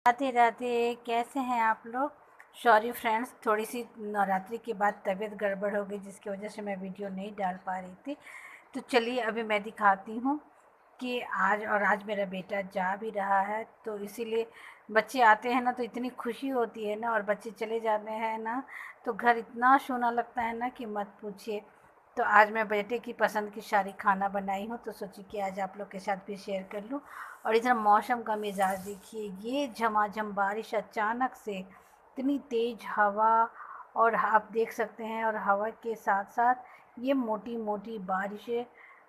राधे राधे। कैसे हैं आप लोग। सॉरी फ्रेंड्स, थोड़ी सी नवरात्रि के बाद तबीयत गड़बड़ हो गई जिसकी वजह से मैं वीडियो नहीं डाल पा रही थी। तो चलिए अभी मैं दिखाती हूँ कि आज मेरा बेटा जा भी रहा है, तो इसीलिए बच्चे आते हैं ना तो इतनी खुशी होती है ना, और बच्चे चले जाते हैं ना तो घर इतना सोना लगता है ना कि मत पूछिए। तो आज मैं बेटे की पसंद की सारी खाना बनाई हूँ, तो सोची कि आज आप लोग के साथ भी शेयर कर लूँ। और इधर मौसम का मिजाज देखिए, ये झमाझम बारिश अचानक से, इतनी तेज़ हवा, और आप देख सकते हैं, और हवा के साथ साथ ये मोटी मोटी बारिशें,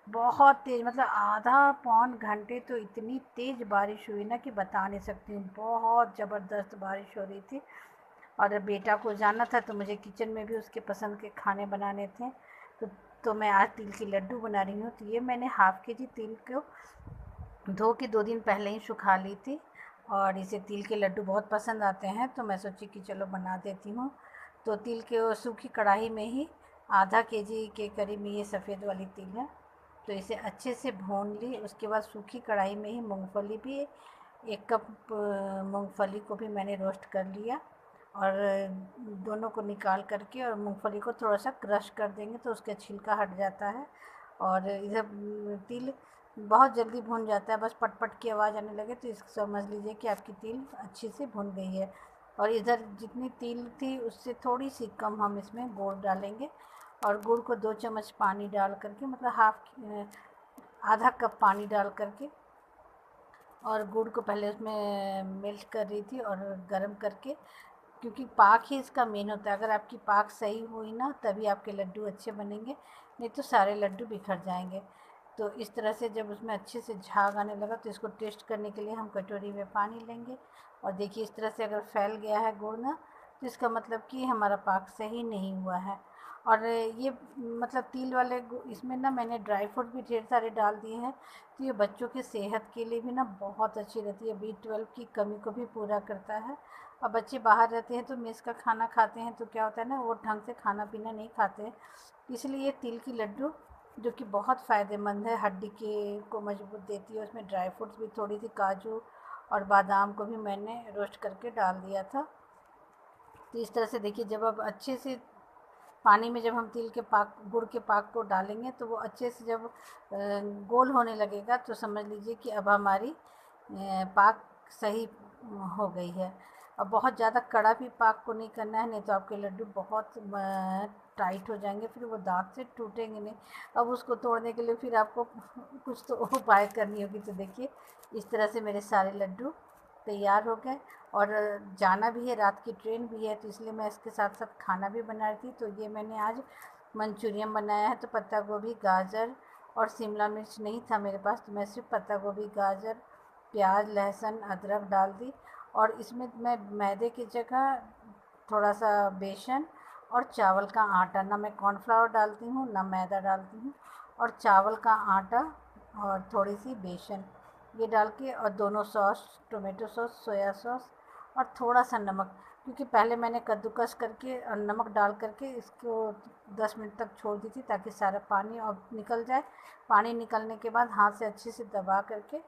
बहुत तेज़, मतलब आधा पौन घंटे तो इतनी तेज़ बारिश हुई ना कि बता नहीं सकती हूँ। बहुत ज़बरदस्त बारिश हो रही थी, और बेटा को जाना था तो मुझे किचन में भी उसके पसंद के खाने बनाने थे। तो तो मैं आज तिल के लड्डू बना रही हूँ। तो ये मैंने हाफ़ के जी तिल को धो के 2 दिन पहले ही सुखा ली थी, और इसे तिल के लड्डू बहुत पसंद आते हैं, तो मैं सोची कि चलो बना देती हूँ। तो तिल के वो सूखी कढ़ाई में ही आधा केजी के करीब ये सफ़ेद वाली तिल है, तो इसे अच्छे से भून ली। उसके बाद सूखी कढ़ाई में ही मूंगफली भी, 1 कप मूंगफली को भी मैंने रोस्ट कर लिया, और दोनों को निकाल करके और मूंगफली को थोड़ा सा क्रश कर देंगे तो उसका छिलका हट जाता है। और इधर तिल बहुत जल्दी भुन जाता है, बस पट-पट की आवाज़ आने लगे तो इसको समझ लीजिए कि आपकी तिल अच्छे से भुन गई है। और इधर जितनी तिल थी उससे थोड़ी सी कम हम इसमें गुड़ डालेंगे, और गुड़ को 2 चम्मच पानी डाल करके, मतलब आधा कप पानी डाल करके, और गुड़ को पहले उसमें मेल्ट कर रही थी और गरम करके, क्योंकि पाक ही इसका मेन होता है। अगर आपकी पाक सही हुई ना तभी आपके लड्डू अच्छे बनेंगे, नहीं तो सारे लड्डू बिखर जाएंगे। तो इस तरह से जब उसमें अच्छे से झाग आने लगा तो इसको टेस्ट करने के लिए हम कटोरी में पानी लेंगे, और देखिए इस तरह से अगर फैल गया है गुड़ ना, तो इसका मतलब कि हमारा पाक सही नहीं हुआ है। और ये मतलब तिल वाले इसमें ना मैंने ड्राई फ्रूट भी ढेर सारे डाल दिए हैं, तो ये बच्चों की सेहत के लिए भी ना बहुत अच्छी रहती है, B12 की कमी को भी पूरा करता है। अब बच्चे बाहर रहते हैं तो मेस का खाना खाते हैं, तो क्या होता है ना, वो ढंग से खाना पीना नहीं खाते हैं। इसलिए ये तिल की लड्डू जो कि बहुत फ़ायदेमंद है, हड्डी के को मजबूत देती है। उसमें ड्राई फ्रूट्स भी, थोड़ी सी काजू और बादाम को भी मैंने रोस्ट करके डाल दिया था। तो इस तरह से देखिए, जब अब अच्छे से पानी में जब हम तिल के पाक, गुड़ के पाक को डालेंगे तो वो अच्छे से जब गोल होने लगेगा तो समझ लीजिए कि अब हमारी पाक सही हो गई है। अब बहुत ज़्यादा कड़ा भी पाक को नहीं करना है, नहीं तो आपके लड्डू बहुत टाइट हो जाएंगे, फिर वो दांत से टूटेंगे नहीं। अब उसको तोड़ने के लिए फिर आपको कुछ तो उपाय करनी होगी। तो देखिए इस तरह से मेरे सारे लड्डू तैयार हो गए, और जाना भी है, रात की ट्रेन भी है, तो इसलिए मैं इसके साथ साथ खाना भी बना रही थी। तो ये मैंने आज मंचूरियन बनाया है। तो पत्ता गोभी, गाजर और शिमला मिर्च नहीं था मेरे पास, तो मैं सिर्फ पत्ता गोभी, गाजर, प्याज, लहसुन, अदरक डाल दी। और इसमें मैं मैदे की जगह थोड़ा सा बेसन और चावल का आटा, ना मैं कॉर्नफ्लावर डालती हूँ ना मैदा डालती हूँ, और चावल का आटा और थोड़ी सी बेसन, ये डाल के, और दोनों sauce, tomato sauce, soya sauce, और थोड़ा सा नमक, क्योंकि पहले मैंने कद्दूकस करके और नमक डाल करके इसको 10 मिनट तक छोड़ दी थी ताकि सारा पानी और निकल जाए। पानी निकलने के बाद हाथ से अच्छे से दबा करके,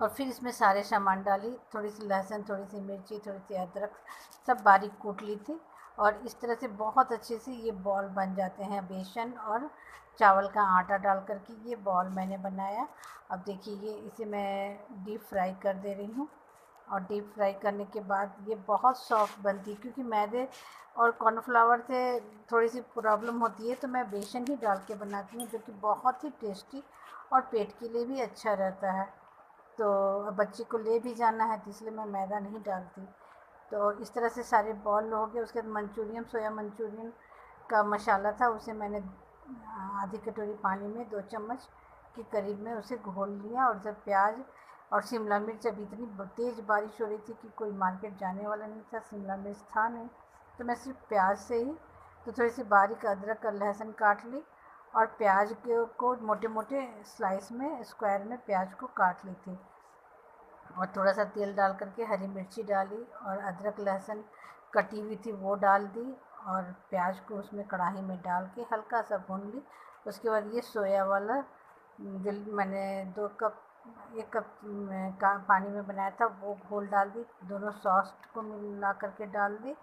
और फिर इसमें सारे सामान डाली, थोड़ी सी लहसुन, थोड़ी सी मिर्ची, थोड़ी सी अदरक, सब बारीक कूट ली थी। और इस तरह से बहुत अच्छे से ये बॉल बन जाते हैं, बेसन और चावल का आटा डाल करके ये बॉल मैंने बनाया। अब देखिए ये इसे मैं डीप फ्राई कर दे रही हूँ, और डीप फ्राई करने के बाद ये बहुत सॉफ्ट बनती है, क्योंकि मैदे और कॉर्नफ्लावर से थोड़ी सी प्रॉब्लम होती है, तो मैं बेसन ही डाल के बनाती हूँ, जो कि बहुत ही टेस्टी और पेट के लिए भी अच्छा रहता है। तो अब बच्चे को ले भी जाना है, तो इसलिए मैं मैदा नहीं डालती। तो इस तरह से सारे बॉल हो गए। उसके बाद मंचूरियन, सोया मंचूरियन का मसाला था, उसे मैंने आधी कटोरी पानी में 2 चम्मच के करीब में उसे घोल लिया। और जब प्याज और शिमला मिर्च, जब इतनी तेज़ बारिश हो रही थी कि कोई मार्केट जाने वाला नहीं था, शिमला मिर्च था नहीं, तो मैं सिर्फ प्याज से ही, तो थोड़ी सी बारीक अदरक और लहसुन काट ली, और प्याज के को मोटे मोटे स्लाइस में, स्क्वायर में प्याज को काट ली थी। और थोड़ा सा तेल डाल करके हरी मिर्ची डाली, और अदरक लहसुन कटी हुई थी वो डाल दी, और प्याज को उसमें कढ़ाई में डाल के हल्का सा भून ली। उसके बाद ये सोया वाला जो मैंने 2 कप 1 कप का पानी में बनाया था वो घोल डाल दी, दोनों सॉस को मिला करके डाल दी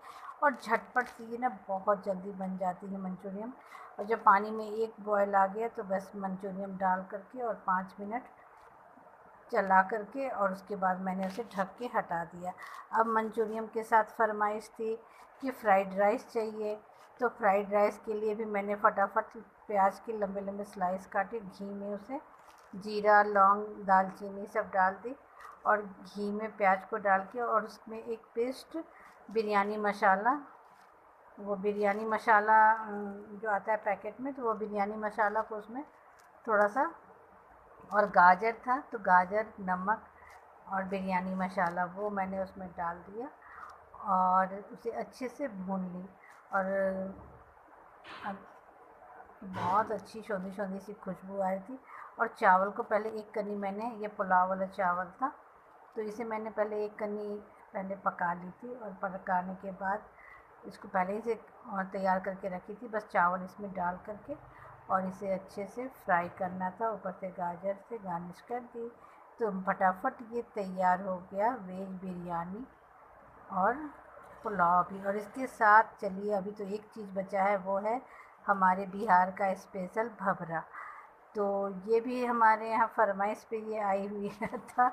और झटपट से ये ना बहुत जल्दी बन जाती है मंचूरियन। और जब पानी में एक बॉयल आ गया तो बस मंचूरियन डाल करके और 5 मिनट चला करके और उसके बाद मैंने उसे ढक के हटा दिया। अब मंचूरियन के साथ फरमाइश थी कि फ़्राइड राइस चाहिए, तो फ्राइड राइस के लिए भी मैंने फटाफट प्याज के लंबे लंबे स्लाइस काटे, घी में उसे जीरा लौंग दालचीनी सब डाल दी और घी में प्याज को डाल के और उसमें एक पेस्ट बिरयानी मसाला, वो बिरयानी मसाला जो आता है पैकेट में, तो वो बिरयानी मसाला को उसमें थोड़ा सा, और गाजर था तो गाजर नमक और बिरयानी मसाला वो मैंने उसमें डाल दिया और उसे अच्छे से भून ली। और बहुत अच्छी सौंधी सौंधी सी खुशबू आ रही थी। और चावल को पहले एक कन्नी मैंने, ये पुलाव वाला चावल था तो इसे मैंने पहले एक कन्नी पहले पका ली थी और पकाने के बाद इसको पहले ही से तैयार करके रखी थी, बस चावल इसमें डाल करके और इसे अच्छे से फ्राई करना था, ऊपर से गाजर से गार्निश कर दी। तो फटाफट ये तैयार हो गया वेज बिरयानी और पुलाव भी। और इसके साथ चलिए अभी तो एक चीज़ बचा है, वो है हमारे बिहार का स्पेशल भभरा। तो ये भी हमारे यहाँ फरमाइश पे ये आई हुई था,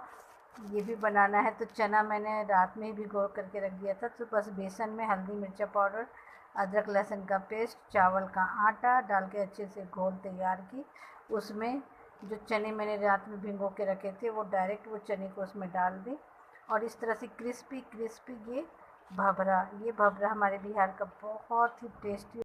ये भी बनाना है। तो चना मैंने रात में ही भिगो करके रख दिया था, तो बस बेसन में हल्दी मिर्चा पाउडर अदरक लहसुन का पेस्ट चावल का आटा डाल के अच्छे से घोल तैयार की। उसमें जो चने मैंने रात में भिगो के रखे थे वो डायरेक्ट वो चने को उसमें डाल दी और इस तरह से क्रिस्पी क्रिस्पी ये भभरा हमारे बिहार का बहुत ही टेस्टी